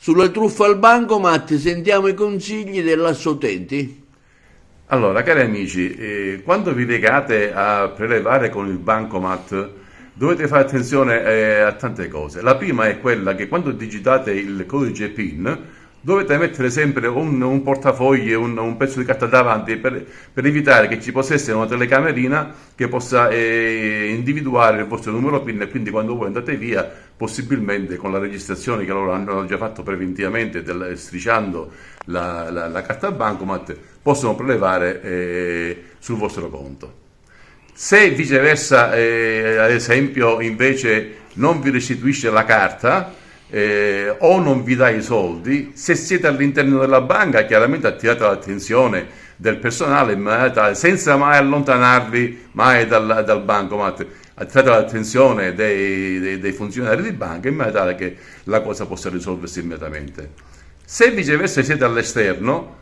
Sulla truffa al bancomat sentiamo i consigli dell'Assotenti. Allora, cari amici, quando vi recate a prelevare con il bancomat dovete fare attenzione a tante cose. La prima è quella che quando digitate il codice PIN dovete mettere sempre un portafogli, un pezzo di carta davanti per evitare che ci possa essere una telecamerina che possa individuare il vostro numero PIN, e quindi quando voi andate via, possibilmente con la registrazione che loro hanno già fatto preventivamente, strisciando la carta bancomat, possono prelevare sul vostro conto. Se viceversa, ad esempio, invece non vi restituisce la carta o non vi dà i soldi, se siete all'interno della banca, chiaramente attirate l'attenzione del personale in maniera tale, senza mai allontanarvi mai dal bancomat, attirate l'attenzione dei funzionari di banca in maniera tale che la cosa possa risolversi immediatamente. Se viceversa siete all'esterno,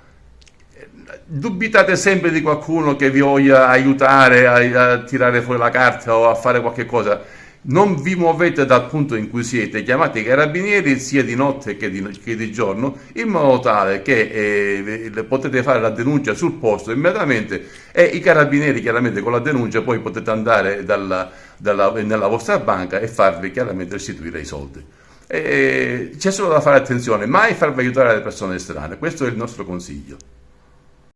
dubitate sempre di qualcuno che vi voglia aiutare a tirare fuori la carta o a fare qualche cosa. Non vi muovete dal punto in cui siete, chiamate i carabinieri sia di notte che di giorno, in modo tale che potete fare la denuncia sul posto immediatamente, e i carabinieri chiaramente con la denuncia poi potete andare nella vostra banca e farvi chiaramente restituire i soldi. C'è solo da fare attenzione, mai farvi aiutare dalle persone estranee, questo è il nostro consiglio.